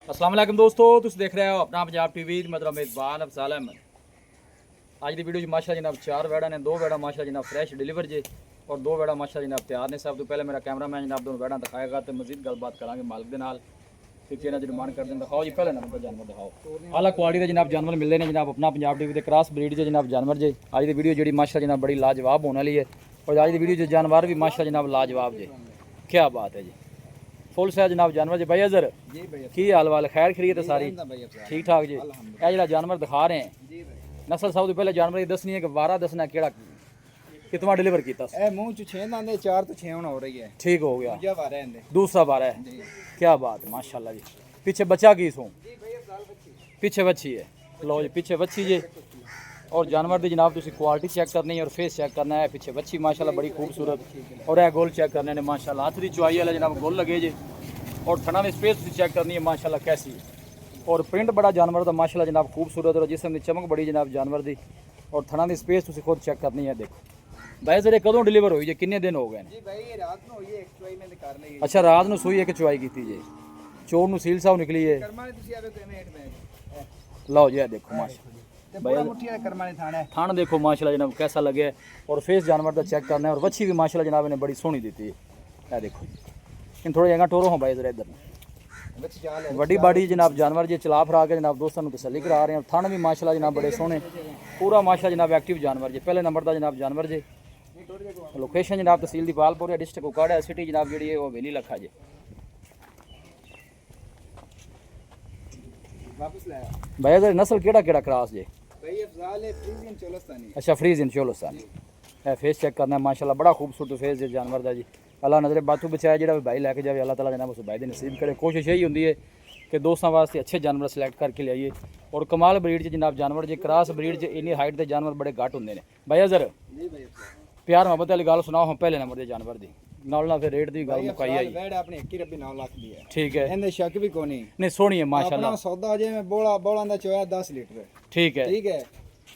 अस्सलाम वालेकुम दोस्तों, तुम देख रहे हो अपना पंजाब टीवी। मतलब मेज़बान अफजाल अहमद। आज की वीडियो माशाल्लाह जनाब 4 वैड़ा ने, 2 वैड़ा माशाल्लाह जनाब फ्रैश डिलीवर जे और 2 वैड़ा माशाल्लाह जनाब तैयार ने। सब तो पहले मेरा कैमरामैन जनाब दोनों वैड़ा दिखाएगा तो मजीद गलबात करांगे मालिक दे नाल कि किहड़ा डिमांड करदे ने। दिखाओ जी पहले नंबर जानवर दिखाओ। आला क्वालिटी के जनाब जानवर मिलते हैं जनाब अपना पंजाब टीवी के क्रॉस ब्रीड के जनाब जानवर जे। आज की वीडियो जी माशाल्लाह जनाब बड़ी लाजवाब होने वाली है और आज की वीडियो जानवर भी माशाल्लाह जनाब लाजवाब जे। क्या बात है जी, फुल साइज जनाब जानवर जी। भाई अजर जी भाई की हाल वाल खैर खरीद है सारी ठीक ठाक जी। यह जो जानवर दिखा रहे हैं जी भाई नस्ल सब तो पहले जानवर दसनी है कि वारा दसना केड़ा कितना डिलीवर किया ए मुंह च 6 दांदे 4 तो 6 हो रही है। ठीक हो गया, दूजा वारा है दूसरा बार है। जी क्या बात है माशाल्लाह जी। पीछे बच्चा की सो जी भाई साल बच्ची पीछे बच्ची है। लो जी पीछे बच्ची जी और जानवर की जनाब तुम क्वालिटी चेक करनी है और फेस चेक करना है। पीछे बच्ची माशाल्लाह बड़ी खूबसूरत और यह गोल चेक करने ने माशाल्लाह हाथ की चुआई वाले जनाब गोल लगे जी और थना में स्पेस चेक करनी है माशाल्लाह कैसी है। और प्रिंट बड़ा जानवर का माशाल्लाह जनाब खूबसूरत और जिसम की चमक बड़ी जनाब जानवर की और थना की स्पेस तुम खुद चेक करनी है। देखो भाई सर कदों डिलीवर हुई जी, किन्ने दिन हो गए? जी भाई रात ਨੂੰ ਹੋਈ ਹੈ ਇੱਕ ਚੁਆਈ ਮੈਂ ਕਰ ਲਈ। अच्छा रात ਨੂੰ ਸੂਈ ਇੱਕ ਚੁਆਈ ਕੀਤੀ ਜੀ, ਚੋਰ ਨੂੰ ਸੀਲ ਸਾਹਿਬ ਨਿਕਲੀ ਹੈ। ਕਰਮਾਂ ਨੇ ਤੁਸੀਂ ਆਵੇ ਕਿਵੇਂ ਹੇਠ ਬੈਠ ਲਓ ਜੀ ਇਹ ਦੇਖੋ ਮਾਸ਼ਾ ਤੇ ਬੜਾ ਮੁੱਠੀ ਵਾਲਾ ਕਰਮਾਂ ਨੇ ਥਾਣਾ ਹੈ। थान देखो माशाल्लाह जनाब कैसा लगे और फेस जानवर का चेक करना है और वच्छी भी माशाल्लाह जनाब ने बड़ी सोहनी दी है। ये देखो इन थोड़ा जगह टोरो हो भाई जरा इधर ਬੱਚੀ ਚਾਲ ਹੈ बड़ी बाड़ी जनाब जानवर जी चला फरा के जनाब दोस्तों को तसल्ली करा रहे हैं। थान भी माशाल्लाह जनाब बड़े सोहने पूरा माशाल्लाह जनाब एक्टिव जानवर जी। पहले नंबर का जनाब जानवर जी। लोकेशन जनाब तहसील दीपालपुर डिस्ट्रिक्ट कुकाड़ा सिटी जनाब जी वो हवेली लखा जी। ਵਾਪਸ ਲੈ ਆ भाई अगर नस्ल केड़ा केड़ा क्रॉस जी? ਭਾਈ ਅਫਜ਼ਾਲ ਹੈ ਫਰੀਜ਼ੀਅਨ ਚੋਲਸਤਾਨੀ। अच्छा फ्रीजियन चोलोस्तानी। है फेस चेक करना है माशाल्लाह बड़ा खूबसूरत फेस है जानवर का जी। अल्लाह नजरे बातू बचाया जो भी भाई लैके जाए अल्लाह ताला जनाब उस भाई दे नसीब करे। कोशिश यही होंगी है कि दोस्तों वास्ते अच्छे जानवर सिलेक्ट करके ले आइए और कमाल ब्रीड च जनाब जानवर जी क्रॉस ब्रीड च इन्नी हाइट के जानवर बड़े घट होंगे ने। भाई अजर ਜੀ ਭਾਈ ਅਫਜ਼ਾਲ प्यार मोहब्बत वाली गल सुनाओ हम पहले नंबर के जानवर की नाल ना फिर रेट की गल मुकाई आई। ਵੈੜ ਆਪਣੇ 21 ਰੱਬੀ 9 ਲੱਖ ਦੀ ਹੈ। ठीक है ਇਹਦੇ ਸ਼ੱਕ ਵੀ ਕੋਨੀ नहीं सोहनी है ਆਪਣਾ माशाल्लाह। ਸੌਦਾ ਜੇ ਮੈਂ ਬੋਲਾਂ ਦਾ ਚੋਇਆ 10 ਲੀਟਰ ठीक है ਠੀਕ ਹੈ।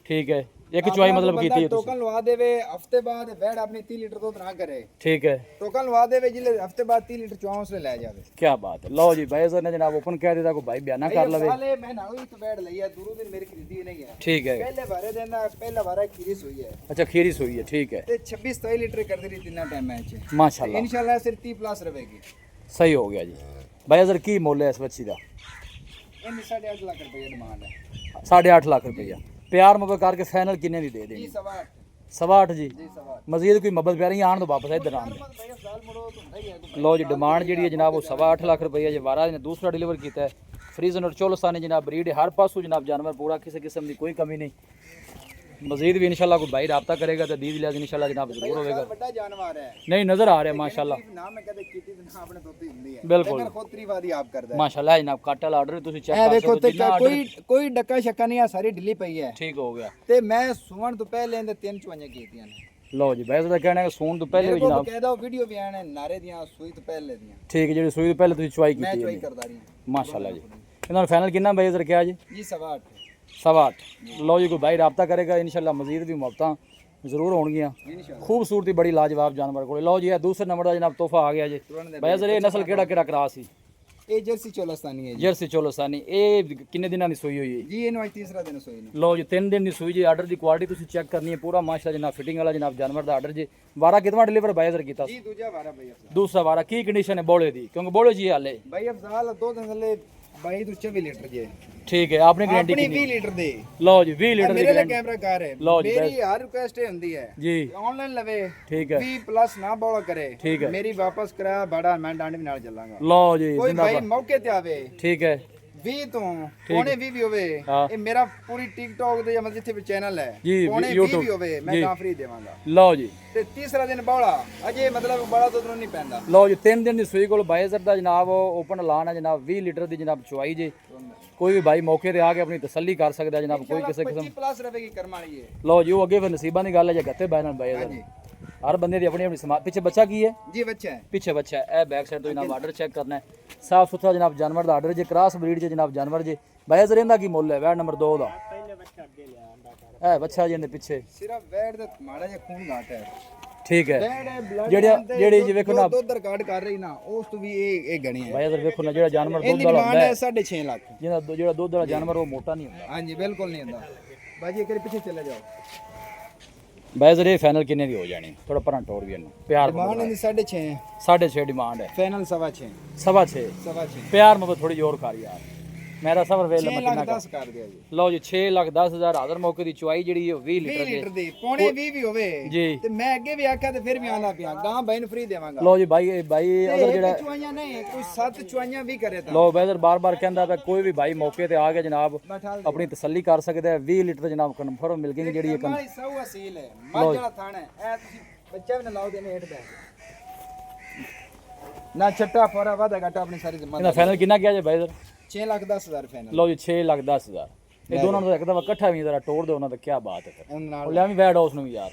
ठीक है एक चुआई मतलब की थी ਟੋਕਨ ਲਵਾ ਦੇਵੇ ਹਫਤੇ ਬਾਅਦ ਵੈੜ ਆਪਣੀ 30 ਲੀਟਰ ਦੁੱਧ ਨਾ ਕਰੇ। ठीक है ਟੋਕਨ ਲਵਾ ਦੇਵੇ ਜਿਲੇ ਹਫਤੇ ਬਾਅਦ 30 ਲੀਟਰ ਚੁਆਉਂ ਉਸਲੇ ਲੈ ਜਾਵੇ। क्या बात है। लो जी भाई अजर ने जनाब ओपन कह दिया को भाई बयाना कर लवे। साले मैं नालों ही तो वैड़ लई है दूरों दिन मेरी खरीदी नहीं है। ठीक है पहले बारे दिन पहला बारा खीरिस हुई है अच्छा खीरी हुई है। ठीक है ते 26 27 लीटर कर दी तीन टाइम मैच माशाल्लाह इंशाल्लाह सिर्फ 30 प्लस रहेगी। सही हो गया जी। भाई अजर की मुल है इस बच्ची का? इन 8.5 लाख रुपए डिमांड है। 8.5 लाख रुपया प्यार मुहब्बत करके फाइनल किन्ने दी दे जी देनी? 8.5 8.25 जी। जी 8.5 मजीद कोई मुहब्बत प्यार आन तो वापस इधर आन भाई साल मुड़ो तो नहीं है। लो जी डिमांड जी है जनाब वो 8.25 लाख रुपया जी। वारा ने दूसरा डिलीवर किया है फ्रीजन और चोलस्तानी जनाब ब्रीड है। हर पासों जनाब जानवर पूरा किसी किस्म की कोई कमी नहीं। मजीद भी इंशाल्लाह कोई भाई रब्ता करेगा तो दीद लिहाज इंशाल्लाह जनाब जरूर होगा। बड़ा जानवर है नहीं नजर आ रहा है माशाल्लाह ना मैं कदे कीती ना अपने दोती हुंदी है बिल्कुल। लेकिन खुद तरीवादी आप करदा है माशाल्लाह जनाब काटल आर्डर तुम चेक ए कर देखो सकते ते हो जितना कोई कोई डक्का शक्का नहीं है सारी ढिली पई है। ठीक हो गया। ਤੇ ਮੈਂ ਸੁਵਣ ਤੋਂ ਪਹਿਲੇ ਇਹਦੇ 3 ਚੁਆਈਆਂ ਕੀਤੀਆਂ ਨੇ। लो जी भाई तो कहना है कि सून तो पहले भी ਮੇਰੇ ਕੋਲ जनाब ਬਕਾਇਦਾ ਵੀਡੀਓ ਵੀ ਆਣੇ ਨਾਰੇ ਦੀਆਂ ਸੂਈ ਤੋਂ ਪਹਿਲੇ ਦੀਆਂ ठीक है जी सुई तो पहले तुम चुआई ਮੈਂ की ਚੁਆਈ ਕਰਦਾ ਰਹੀ ਹਾਂ। माशाल्लाह जी। इन्होंने फाइनल कितना भाई इधर क्या जी? ਜੀ 8.5 8.25 लो जी कोई भाई रब्ता करेगा इंशाल्लाह मजीद भी मुहब्बत जरूर होंगियां। इंशाल्लाह खूबसूरती बड़ी लाजवाब जानवर को। लो जी दूसरे नंबर का जनाब तोहफा आ गया जी। भाई सर ये नस्ल केड़ा केड़ा क्रॉस सी? ਇਹ ਜਰਸੀ ਚੋਲਸਤਾਨੀ ਹੈ ਜੀ। जर्सी चोलोसानी ये किन्ने दिनों की सूई हुई है? ਜੀ ਇਹਨੂੰ ਅੱਜ ਤੀਸਰਾ ਦਿਨ ਸੋਈ ਨੇ। लो जी 3 दिन की सूई जी। आर्डर की क्वालिटी तुम चेक करनी है पूरा माशाल्लाह जनाब फिटिंग वाला जनाब जानवर का आर्डर जी। वारा कितना डिलीवर भाई इधर किया? ਜੀ ਦੂਜਾ ਵਾਰਾ ਭਾਈ ਅਫਜ਼ਾਲ दूसरा वारा की कंडीशन है बोले दी क्योंकि बोले जी हाले ਭਾਈ ਅਫਜ਼ਾਲ ਦੋ ਦਿਨ ਥੱਲੇ 22 ਤੋਂ 24 ਲੀਟਰ ਜੇ ठीक है आपने गारंटी ਆਪਣੀ कितनी? 20 ਲੀਟਰ ਦੇ लो जी 20 लीटर की ਮੇਰੇ ਲਈ गारंटी ਕੈਮਰਾ ਕਾਰ ਹੈ। ਲਓ ਜੀ, ਮੇਰੀ ਹਰ ਰਿਕੁਐਸਟ ਇਹ ਹੁੰਦੀ ਹੈ जी ਆਨਲਾਈਨ ਲਵੇ ठीक है 20 ਪਲੱਸ ਨਾ ਬੋਲਾ ਕਰੇ। ਠੀਕ ਹੈ। ਮੇਰੀ ਵਾਪਸ ਕਰਾ ਬੜਾ ਮੈਂ ਡਾਂਡ ਵੀ ਨਾਲ ਚੱਲਾਂਗਾ। लो जी ਕੋਈ ਭਾਈ जिंदाबाद ਮੌਕੇ ਤੇ ਆਵੇ ठीक है 20 ਤੋਂ ਪੌਣੇ 20 ਵੀ ਹੋਵੇ ਹਾਂ। ਇਹ ਮੇਰਾ ਪੂਰੀ ਟਿਕਟੌਕ ਦੇ ਜਾਂ ਮਤਲਬ ਜਿੱਥੇ ਵੀ ਚੈਨਲ ਹੈ ਜੀ, ਪੌਣੇ 20 YouTube ਵੀ ਹੋਵੇ ਮੈਂ ਜੀ। ਤਾਂ ਫ੍ਰੀ ਦੇਵਾਂਗਾ। लो ਜੀ ਤੇ ਤੀਸਰਾ ਦਿਨ ਬੌਲਾ ਅਜੇ ਮਤਲਬ ਬੜਾ ਦੁੱਧ ਨਹੀਂ ਪੈਂਦਾ। लो जी 3 दिन की सूई को भाई सर का जनाब ओपन ऐलान है जनाब 20 लीटर की जनाब चुआई जी। कोई भी भाई मौके ते आके अपनी तसल्ली कर सकता है जनाब। कोई किसी किस्म 25 प्लस रहेगी कर्म वाली है। लो जी वो अगे फिर नसीबा की गल है जो गत्ते बैन भाई सर हर बंदे की अपनी अपनी समाज। पीछे बच्चा की है? जी बच्चा है। पीछे बच्चा है। ए बैक साइड तो जनाब आर्डर चेक करना है साफ सुथरा जनाब जानवर का आर्डर जी। क्रॉस ब्रीड जी जनाब जानवर जी। भाई सर इनका की मुल है वैड नंबर 2 का? ए बच्चा जी इनके पीछे सिर्फ वैड ਦਾ ਮਾੜਾ ਜਿਹਾ ਖੂਨ ਘਾਟ ਹੈ। ਠੀਕ ਹੈ ਜਿਹੜੇ ਜਿਹੜੀ ਜੀ ਵੇਖੋ ਨਾ ਦੁੱਧ ਰਿਕਾਰਡ ਕਰ ਰਹੀ ਨਾ ਉਸ ਤੋਂ ਵੀ ਇਹ ਗਣੀ ਹੈ ਭਾਈ ਅਦਰ ਵੇਖੋ ਨਾ ਜਿਹੜਾ ਜਾਨਵਰ ਇਹਦੀ ਦੁੱਧ ਵਾਲਾ ਡਿਮਾਂਡ ਹੁੰਦਾ ਹੈ 6.5 ਲੱਖ ਜਿਹੜਾ ਦੁੱਧ ਵਾਲਾ ਜਾਨਵਰ ਉਹ ਮੋਟਾ ਨਹੀਂ ਹੁੰਦਾ ਹਾਂਜੀ ਬਿਲਕੁਲ ਨਹੀਂ ਹੁੰਦਾ ਬਾਜੀ ਇੱਕ ਵਾਰੀ ਪਿੱਛੇ ਚਲੇ ਜਾਓ ਭਾਈ ਅਦਰ ਇਹ ਫਾਈਨਲ ਕਿੰਨੇ ਦੀ ਹੋ ਜਾਣੀ ਥੋੜਾ ਪਰਾਂ ਟੋਰ ਵੀ ਇਹਨੂੰ ਪਿਆਰ ਡਿਮਾਂਡ ਇਹਦੀ 6.5 6.5 ਡਿਮਾਂਡ ਹੈ ਫਾਈਨਲ 6.5 6.5 6.5 ਪਿਆਰ ਮਤਲਬ ਥੋੜੀ ਜ਼ੋਰ ਕਰ ਯਾਰ ਮੇਰਾ ਸਬਰ ਵੇਲ 6 ਮੈਂ ਲੱਖ ਕਿੰਨਾ 10 ਕਰ ਦਿਆ ਜੀ ਲਓ ਜੀ 6,10,000 ਹਾਜ਼ਰ ਮੌਕੇ ਦੀ ਚੁਆਈ ਜਿਹੜੀ ਉਹ 20 20 ਲੀਟਰ ਲੀਟਰ ਦੀ ਪੌਣੇ 20 ਵੀ ਹੋਵੇ ਜੀ ਤੇ ਮੈਂ ਅੱਗੇ ਵੀ ਆਖਿਆ ਤੇ ਫਿਰ ਵੀ ਆਣਾ ਪਿਆ ਗਾਂ ਬਾਈ ਨੂੰ ਫ੍ਰੀ ਦੇਵਾਂਗਾ ਲਓ ਜੀ ਭਾਈ ਅਦਰ ਜਿਹੜਾ ਚੁਆਈਆਂ ਨਹੀਂ ਕੋਈ 7 ਚੁਆਈਆਂ ਵੀ ਕਰੇ ਤਾਂ ਲਓ ਬੈਦਰ ਬਾਰ-ਬਾਰ ਕਹਿੰਦਾ ਪਿਆ ਕੋਈ ਵੀ ਭਾਈ ਮੌਕੇ ਤੇ ਆ ਗਿਆ ਜਨਾਬ ਬਠਾਲ ਆਪਣੀ ਤਸੱਲੀ ਕਰ ਸਕਦਾ ਹੈ 20 ਲੀਟਰ ਜਨਾਬ ਕਨਫਰਮ ਮਿਲ ਗਈ ਜਿਹੜੀ ਇਹ ਮਾਲੀ ਸੌ ਅਸੀਲ ਹੈ ਮੱਝ ਵਾਲਾ ਥਾਣਾ ਹੈ ਇਹ ਤੁਸੀਂ ਬੱਚਾ ਵੀ ਨਾ ਲਾਓ ਦੇਨੇ ਹੇਠ ਬੈਠ ਨਾ ਛੱਟਾ ਫੋਰਾ ਵਾਦਾ ਘਟਾ ਆਪਣੀ ਸਾਰੀ ਇਹਦਾ ਜ਼ਿੰਮੇਵਾਰੀ ਫਾਈਨਲ ਕਿੰਨਾ ਗਿਆ ਜੇ ਬੈਦਰ 6 ਲੱਖ 10,000 ਫਾਈਨਲ ਲਓ ਜੀ 6,10,000 ਇਹ ਦੋਨਾਂ ਨੂੰ ਇੱਕਦਮ ਇਕੱਠਾ ਵੀ ਜਰਾ ਤੋੜ ਦਿਓ ਉਹਨਾਂ ਦਾ ਕੀ ਬਾਤ ਹੈ ਫਿਰ ਉਹਨਾਂ ਉਹ ਨਾਲ ਲੈ ਵੀ ਬੈਡ ਹਾਊਸ ਨੂੰ ਵੀ ਯਾਰ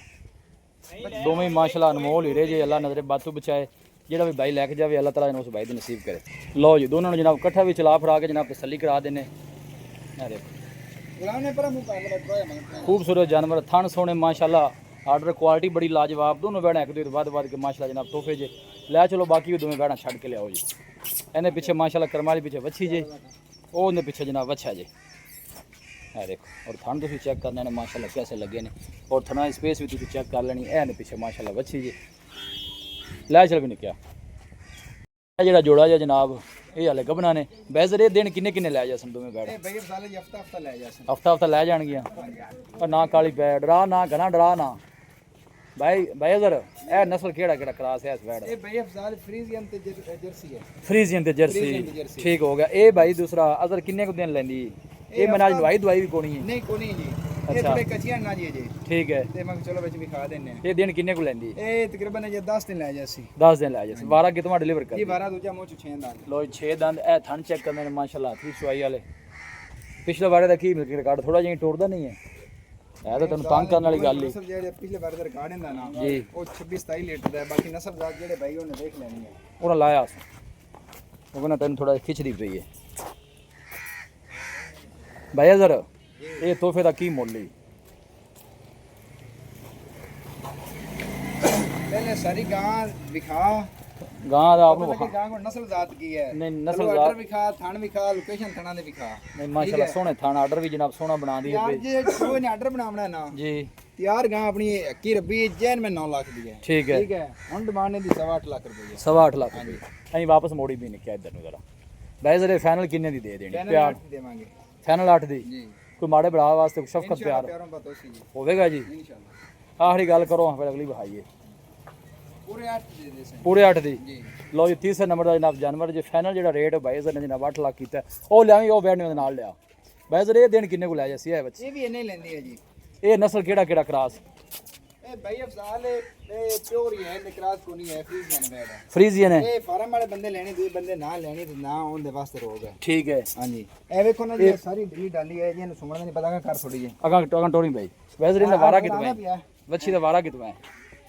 ਦੋਵੇਂ ਹੀ ਮਾਸ਼ਾਅੱਲਾ ਅਨਮੋਲ ਹੀਰੇ ਜੇ ਅੱਲਾ ਨਜ਼ਰੇ ਬਾਤੂ ਬਚਾਏ ਜਿਹੜਾ ਵੀ ਬਾਈ ਲੈ ਕੇ ਜਾਵੇ ਅੱਲਾਹ ਤਾਲਾ ਇਹਨੂੰ ਉਸ ਬਾਈ ਦੀ ਨਸੀਬ ਕਰੇ ਲਓ ਜੀ ਦੋਨਾਂ ਨੂੰ ਜਨਾਬ ਇਕੱਠਾ ਵੀ ਚਲਾ ਫਰਾ ਕੇ ਜਨਾਬ ਤਸੱਲੀ ਕਰਾ ਦੇਨੇ ਇਹ ਦੇਖੋ ਗੁਲਾਮ ਪਰ ਮੂੰਹ ਕਰ ਲੈ ਮੰਗਦਾ खूबसूरत जानवर थन सोने माशाल्लाह आर्डर क्वालिटी बड़ी लाजवाब दोनों बैड़ा एक दूसरे बाद के माशाल्लाह जनाब तोहफे जे लै चलो बाकी भी दोवें बैड़ा छड़ के लियाओ जी इन्हें पीछे माशाल्लाह करमाली पीछे वच्छी जे वो उन्हें पीछे जनाब वच्छा जे है देखो और थन तुम चेक करने ने माशाल्लाह कैसे लगे ने और थना स्पेस भी तुम चेक कर लेनी है पीछे माशाल्लाह वच्छी जे लै चल भी नहीं क्या ਜਿਹੜਾ ਜੋੜਾ ਜਿਹਾ ਜਨਾਬ ਇਹ ਹਾਲੇ ਗੱਭਣਾ ਨੇ ਬੈਜ਼ਰ ਇਹ ਦਿਨ ਕਿੰਨੇ ਕਿੰਨੇ ਲੈ ਜਾ ਸਨ ਦੋਵੇਂ ਬੈੜ ਇਹ ਬਈ ਸਾਲੇ ਹਫਤਾ ਲੈ ਜਾ ਸਨ ਹਫਤਾ ਲੈ ਜਾਣਗੀਆਂ ਪਰ ਨਾ ਕਾਲੀ ਪੈ ਡਰਾ ਨਾ ਘਣਾ ਡਰਾ ਨਾ ਭਾਈ ਬੈਜ਼ਰ ਇਹ ਨਸਲ ਕਿਹੜਾ ਕਲਾਸ ਹੈ ਇਸ ਬੈੜ ਇਹ ਬਈ ਅਫਜ਼ਾਲ ਫਰੀਜ਼ੀਅਨ ਤੇ ਜਰਸੀ ਹੈ ਫਰੀਜ਼ੀਅਨ ਤੇ ਜਰਸੀ ਠੀਕ ਹੋ ਗਿਆ ਇਹ ਭਾਈ ਦੂਸਰਾ ਅਜ਼ਰ ਕਿੰਨੇ ਕੁ ਦਿਨ ਲੈਂਦੀ ਇਹ ਮਨਾਜ ਦਵਾਈ ਵੀ ਕੋਣੀ ਹੈ ਨਹੀਂ ਕੋਣੀ ਜੀ ਇਹ ਥੋੜੇ ਕੱਚੀਆਂ ਨਾ ਜੀ ਜੀ ਠੀਕ ਹੈ ਤੇ ਮੈਂ ਚਲੋ ਵਿੱਚ ਵੀ ਖਾ ਦਿੰਨੇ ਇਹ ਦਿਨ ਕਿੰਨੇ ਕੁ ਲੈਂਦੀ ਇਹ ਤਕਰੀਬਨ ਜੇ 10 ਦਿਨ ਲੈ ਜਾਸੀ 10 ਦਿਨ ਲੈ ਜਾਸੀ 12 ਕਿਤੋਂ ਡਿਲੀਵਰ ਕਰ ਜੀ 12 ਦੂਜਾ ਮੂੰਹ ਚ 6 ਦੰਦ ਲੋ 6 ਦੰਦ ਇਹ ਥਣ ਚੈੱਕ ਕਰਨੇ ਨੇ ਮਾਸ਼ਾਅੱਲਾ ਥੀ ਚੁਆਈ ਵਾਲੇ ਪਿਛਲੇ ਵਾਰੇ ਦਾ ਕੀ ਮਿਲ ਰਿਕਾਰਡ ਥੋੜਾ ਜਿਹਾ ਟੁੱਟਦਾ ਨਹੀਂ ਹੈ ਇਹ ਤਾਂ ਤੈਨੂੰ ਤੰਗ ਕਰਨ ਵਾਲੀ ਗੱਲ ਹੀ ਨਸਲ ਜਿਹੜੇ ਪਿਛਲੇ ਵਾਰ ਦਾ ਰਿਕਾਰਡ ਹੁੰਦਾ ਨਾ ਜੀ ਉਹ 26 27 ਲੀਟਰ ਦਾ ਬਾਕੀ ਨਸਲ ਦਾ ਜਿਹੜੇ ਭਾਈ ਉਹਨੇ ਦੇਖ ਲੈਣੀ ਹੈ ਉਹਨਾਂ ਲਾਇਆ ਉਹ ਕਹਿੰਦਾ ਤੈਨੂੰ ਥੋੜਾ ਖਿੱਚਦੀ ਪਈ ਹੈ ਭਾਈ ਅਜ਼ਰ ਇਹ ਤੋਹਫੇ ਦਾ ਕੀ ਮੁੱਲ ਹੈ ਪਹਿਲੇ ਸਾਰੀ ਗਾਂ ਵਿਖਾ ਗਾਂ ਦਾ ਆਪ ਨੂੰ ਕਿ ਗਾਂ ਕੋ ਨਸਲ ਜ਼ਾਤ ਕੀ ਹੈ ਨਹੀਂ ਨਸਲ ਆਰਡਰ ਵਿਖਾ ਥਣ ਵਿਖਾ ਲੋਕੇਸ਼ਨ ਥਣਾਂ ਦੇ ਵਿਖਾ ਨਹੀਂ ਮਾਸ਼ਾਅੱਲਾ ਸੋਹਣੇ ਥਾਣ ਆਰਡਰ ਵੀ ਜਨਾਬ ਸੋਹਣਾ ਬਣਾ ਦੀ ਯਾਰ ਜੇ ਕੋਈ ਨੇ ਆਰਡਰ ਬਣਾਉਣਾ ਨਾ ਜੀ ਤਿਆਰ ਗਾਂ ਆਪਣੀ ਕੀ ਰੱਬੀ ਜੈਨ ਮੈਂ 9 ਲੱਖ ਦੀ ਹੈ ਠੀਕ ਹੈ ਠੀਕ ਹੈ ਹੁਣ ਡਿਮਾਂਡ ਇਹਦੀ 8.5 ਲੱਖ ਰੁਪਏ 8.5 ਲੱਖ ਦੀ ਅਸੀਂ ਵਾਪਸ ਮੋੜੀ ਵੀ ਨਹੀਂ ਕਿਹਾ ਇੱਧਰ ਨੂੰ ਜ਼ਰਾ ਬੈਜ਼ਰ ਫਾਈਨਲ ਕਿੰਨੇ ਦੀ ਦੇ ਦੇਣੀ ਪਿਆਰ ਦੇਵਾਂਗੇ ਫਾਈਨਲ 8 ਦੀ ਜੀ ਕੋਈ ਮਾੜੇ ਭਰਾ ਵਾਸਤੇ ਸ਼ਫਕਤ ਪਿਆਰ ਪਿਆਰੋਂ ਬਤੋਸੀ ਜੀ ਹੋਵੇਗਾ ਜੀ ਇਨਸ਼ਾਅੱਲਾ ਆਖਰੀ ਗੱਲ ਕਰੋ ਫਿਰ ਅਗਲੀ ਵਹਾਈਏ ਪੂਰੇ 8 ਦੇ ਦੇ ਸੇ ਪੂਰੇ 8 ਦੀ ਜੀ ਲਓ ਜੀ ਤੀਸਰੇ ਨੰਬਰ ਦਾ ਜਨਾਬ ਜਾਨਵਰ ਜੇ ਫਾਈਨਲ ਜਿਹੜਾ ਰੇਟ ਬਾਈਜ਼ਰ ਨੇ ਜਨਾਬ 8 ਲੱਖ ਕੀਤਾ ਉਹ ਲਿਆਵੀਂ ਉਹ ਬੈਠਣੇ ਦੇ ਨਾਲ ਲਿਆ ਬਾਈਜ਼ਰ ਇਹ ਦਿਨ ਕਿੰਨੇ ਕੋ ਲੈ ਜਾਸੀ ਹੈ ਬੱਚੇ ਇਹ ਵੀ ਇੰਨੇ ਲੈਂਦੀ ਹੈ ਜੀ ਇਹ ਨਸਲ ਕਿਹੜਾ ਕਰਾਸ ਇਹ ਭਾਈ ਅਫਜ਼ਾਲ ਇਹ ਪਿਓਰ ਹੀ ਹੈ ਨਿਕਰਾਸ ਕੋ ਨਹੀਂ ਹੈ ਫਰੀਜ਼ੀਅਨ ਬੈਡ ਹੈ ਫਰੀਜ਼ੀਅਨ ਹੈ ਇਹ ਫਾਰਮ ਵਾਲੇ ਬੰਦੇ ਲੈਣੇ ਦੂਏ ਬੰਦੇ ਨਾ ਲੈਣੀ ਤੇ ਨਾ ਉਹਦੇ ਵਾਸਤੇ ਰੋਗ ਹੈ ਠੀਕ ਹੈ ਹਾਂਜੀ ਇਹ ਵੇਖੋ ਨਾ ਜੀ ਸਾਰੀ ਢੀ ਡਾਲੀ ਹੈ ਜੀ ਇਹਨੂੰ ਸੁਣਨ ਦਾ ਨਹੀਂ ਪਤਾ ਕਰ ਥੋੜੀ ਜੀ ਅਗਾਂ ਟੋਰੀ ਬਾਈ ਬਾਈਜ਼ਰ ਇਹਦਾ ਵਾਰਾ ਕਿਤੋਂ ਹੈ ਵੱਛੀ ਦਾ ਵਾਰਾ ਕਿਤੋਂ ਹੈ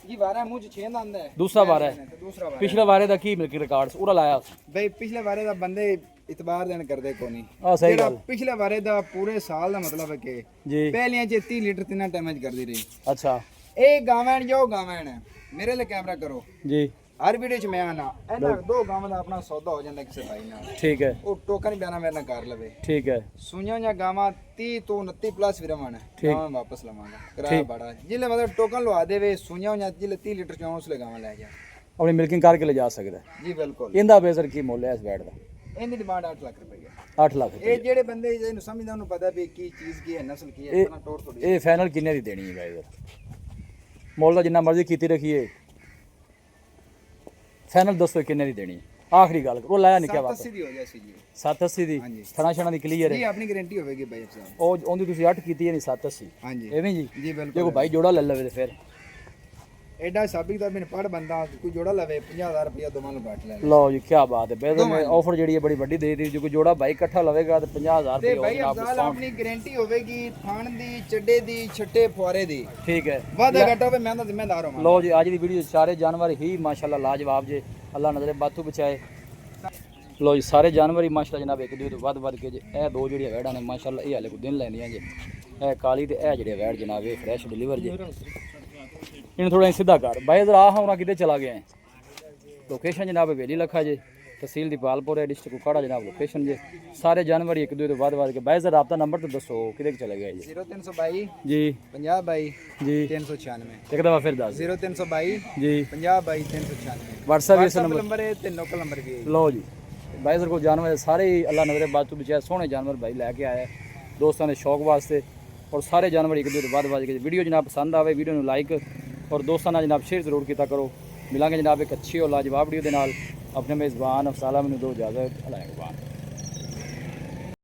ਜੀ ਵਾਰਾ ਮੂੰਹ ਚ 6 ਦਾ ਆਂਦਾ ਹੈ ਦੂਸਰਾ ਵਾਰਾ ਹੈ ਤੇ ਦੂਸਰਾ ਵਾਰਾ ਪਿਛਲੇ ਵਾਰੇ ਦਾ ਕੀ ਮਿਲਕੀ ਰਿਕਾਰਡਸ ਉਹਦਾ ਲਾਇਆ ਬਈ ਪਿਛਲੇ ਵਾਰੇ ਦਾ ਬੰਦੇ ਇਤਬਾਰ ਦੇਣ ਕਰਦੇ ਕੋ ਨਹੀਂ ਆ ਸਹੀ ਜਿਹੜਾ ਗੱਲ ਪਿਛਲੇ ਵਾਰੇ ਦਾ ਪੂਰੇ ਸਾਲ ਦਾ ਮਤਲਬ ਹੈ ਕਿ ਜੀ ਪਹਿਲੀਆਂ ਚ 30 ਲੀਟਰ ਤਿੰਨਾਂ ਟਾਈਮਾਂ ਚ ਕਰਦੀ ਰਹੀ ਅੱਛਾ ਇਹ ਗਾਵਣ ਜੋ ਗਾਵਣ ਹੈ ਮੇਰੇ ਲਈ ਕੈਮਰਾ ਕਰੋ ਜੀ ਹਰ ਵੀਡੀਓ ਚ ਮੈਂ ਆਣਾ ਇਹਨਾਂ ਦੋ ਗਾਵਾਂ ਦਾ ਆਪਣਾ ਸੌਦਾ ਹੋ ਜਾਂਦਾ ਕਿਸੇ ਭਾਈ ਨਾਲ ਠੀਕ ਹੈ ਉਹ ਟੋਕਨ ਬਿਆਨਾ ਮੇਰੇ ਨਾਲ ਕਰ ਲਵੇ ਠੀਕ ਹੈ ਸੂਈਆਂ ਜਾਂ ਗਾਵਾਂ 30 ਤੋਂ 29 ਪਲੱਸ ਵਿਰਵਾਨ ਗਾਵਾਂ ਵਾਪਸ ਲਵਾਂਗਾ ਕਿਰਾਇਆ ਬੜਾ ਜਿਲੇ ਮਤਲਬ ਟੋਕਨ ਲਵਾ ਦੇਵੇ ਸੂਈਆਂ ਜਾਂ ਜਿਲੇ 30 ਲੀਟਰ ਚੋਂ ਉਸ ਲੈ ਗਾਵਾਂ ਲੈ ਜਾ ਆਪਣੀ ਮਿਲਕਿੰਗ ਕਰਕੇ ਲੈ ਜਾ ਸਕਦਾ ਜੀ ਬਿਲਕੁਲ ਇਹਦਾ ਬੇਜ਼ਰ ਕੀ ਮੁੱਲ ਹੈ ਇਸ ਬੈਡ ਦਾ ਇਹਦੀ ਡਿਮਾਂਡ 8 ਲੱਖ ਰੁਪਏ 8 ਲੱਖ ਇਹ ਜਿਹੜੇ ਬੰਦੇ ਇਹਨੂੰ ਸਮਝਦਾ ਉਹਨੂੰ ਪਤਾ ਵੀ ਕੀ ਚੀਜ਼ ਕੀ ਹੈ ਨਸਲ ਕੀ ਹੈ ਇਤਨਾ ਟੋਰ ਥੋੜੀ ਇਹ ਫਾਈਨਲ ਕਿੰਨੇ ਦੀ ਦੇਣੀ ਹੈ ਬਾਈਜ਼ਰ ਮੁੱਲ ਦਾ ਜਿੰਨਾ ਮਰਜ਼ੀ ਕੀਤੀ ਰੱਖੀਏ ਫਾਈਨਲ ਦੱਸੋ ਕਿੰਨੇ ਦੀ ਦੇਣੀ ਆਖਰੀ ਗੱਲ ਉਹ ਲਾਇਆ ਨਹੀਂ ਕਿਆ ਬਾਤ 80 ਦੀ ਹੋ ਜਾਸੀ ਜੀ 780 ਦੀ ਹਾਂਜੀ। ਥਣਾ ਛਣਾ ਦੀ ਕਲੀਅਰ ਜੀ ਹੈ ਆਪਣੀ ਗਾਰੰਟੀ ਹੋਵੇਗੀ ਭਾਈ ਸਾਹਿਬ ਉਹ ਉਹਦੀ ਤੁਸੀਂ 8 ਕੀਤੀ ਹੈ ਨਹੀਂ 780 ਹਾਂਜੀ ਐਵੇਂ ਜੀ ਜੀ ਜੇ ਬਿਲਕੁਲ ਕੋਈ ਬਾਈ ਜੋੜਾ ਲੈ ਲਵੇ ਤੇ ਫਿਰ ਐਡਾ ਸਾਬਿਕ ਦਾ ਬਿਨ ਪੜ ਬੰਦਾ ਕੋਈ ਜੋੜਾ ਲਵੇ 50000 ਰੁਪਇਆ ਦੋਵਾਂ ਨੂੰ ਬਾਟ ਲੈ ਲਓ ਜੀ ਕੀ ਬਾਤ ਹੈ ਬੇਜ਼ਰ ਨੇ ਆਫਰ ਜਿਹੜੀ ਹੈ ਬੜੀ ਵੱਡੀ ਦੇ ਦਿੱਤੀ ਜੇ ਕੋਈ ਜੋੜਾ ਬਾਈ ਇਕੱਠਾ ਲਵੇਗਾ ਤੇ 50000 ਤੇ ਰੁਪਏ ਭਾਈ ਅਫਜ਼ਾਲ ਆਪਣੀ ਗਾਰੰਟੀ ਹੋਵੇਗੀ ਥਾਣ ਦੀ ਚੱਡੇ ਦੀ ਛੱਟੇ ਫੁਆਰੇ ਦੀ ਠੀਕ ਹੈ ਵਾਦਾ ਘਟਾ ਹੋਵੇ ਮੈਂ ਤਾਂ ਜ਼ਿੰਮੇਦਾਰ ਹਾਂ ਲਓ ਜੀ ਅੱਜ ਦੀ ਵੀਡੀਓ ਸਾਰੇ ਜਾਨਵਰ ਹੀ ਮਾਸ਼ਾਅੱਲਾ ਲਾਜਵਾਬ ਜੇ ਅੱਲਾ ਨਜ਼ਰੇ ਬਾਤੂ ਬਚਾਏ ਲੋ ਜੀ ਸਾਰੇ ਜਾਨਵਰ ਹੀ ਮਾਸ਼ਾਅੱਲਾ ਜਨਾਬ ਇੱਕ ਦੂਜੇ ਤੋਂ ਵੱਧ ਕੇ ਜੇ ਇਹ ਦੋ ਜਿਹੜੀਆਂ ਵੈੜਾਂ ਨੇ ਮਾਸ਼ਾਅੱਲਾ ਇਹ ਹਾਲੇ ਕੋ ਦਿਨ ਲੈਂਦੀਆਂ ਜੇ ਇਹ ਕਾਲੀ ਤੇ ਇਹ ਜਿਹੜੇ ਵੈੜ ਜਨਾਬ ਇਹ ਫਰੈਸ਼ ਡਿਲੀਵਰ ਜੇ ਇਹਨੂੰ ਥੋੜਾ ਸਿੱਧਾ ਕਰ ਬਾਈ ਇਧਰ ਆ ਹੁਣ ਕਿਤੇ ਚਲਾ ਗਿਆ ਹੈ ਲੋਕੇਸ਼ਨ ਜਨਾਬ ਹਵੇਲੀ ਲੱਖਾ ਜੇ ਤਹਿਸੀਲ ਦੀਪਾਲਪੁਰ ਹੈ ਡਿਸਟ੍ਰਿਕਟ ਕੁਕਾੜਾ ਜਨਾਬ ਲੋਕੇਸ਼ਨ ਜੇ ਸਾਰੇ ਜਾਨਵਰ ਇੱਕ ਦੂਜੇ ਤੋਂ ਵੱਧ ਕੇ ਬਾਈ ਜ਼ਰਾ ਆਪਦਾ ਨੰਬਰ ਤਾਂ ਦੱਸੋ ਕਿਤੇ ਚਲੇ ਗਿਆ ਜੀ 0322 ਜੀ 5022 ਜੀ 396 ਇੱਕ ਦਫਾ ਫਿਰ ਦੱਸ 0322 ਜੀ 5022 396 WhatsApp ਇਸ ਨੰਬਰ ਨੰਬਰ ਹੈ ਤੇ ਲੋਕਲ ਨੰਬਰ ਵੀ ਹੈ ਲਓ ਜੀ ਬਾਈ ਜ਼ਰ ਕੋਲ ਜਾਨਵਰ ਸਾਰੇ ਹੀ ਅੱਲਾ ਨਜ਼ਰੇ ਬਾਤ ਤੋਂ ਬਚਾਇਆ ਸੋਹਣੇ ਜਾਨਵਰ ਭਾਈ ਲੈ ਕੇ ਆਇਆ ਦੋਸਤਾਂ ਦੇ ਸ਼ੌਕ ਵਾਸਤੇ ਔਰ ਸਾਰੇ ਜਾਨਵਰ ਇੱਕ ਦੂਜੇ ਤੋਂ ਵੱਧ ਕੇ ਵੀਡੀਓ ਜਨਾਬ ਪਸੰਦ ਆਵੇ ਵੀਡੀਓ ਨੂੰ ਲਾਈਕ ਔਰ ਦੋਸਤਾਂ ਨਾਲ ਜਨਾਬ ਸ਼ੇਅਰ ਜ਼ਰੂਰ ਕੀਤਾ ਕਰੋ ਮਿਲਾਂਗੇ ਜਨਾਬ ਇੱਕ ਅੱਛੀ ਔਰ ਲਾਜਵਾਬ ਵੀਡੀਓ ਦੇ ਨਾਲ ਆਪਣੇ ਮੇਜ਼ਬਾਨ ਅਫਸਾਲਾ ਮੈਨੂੰ ਦੋ ਇਜਾਜ਼ਤ ਅਲਾਇਕਬਾਨ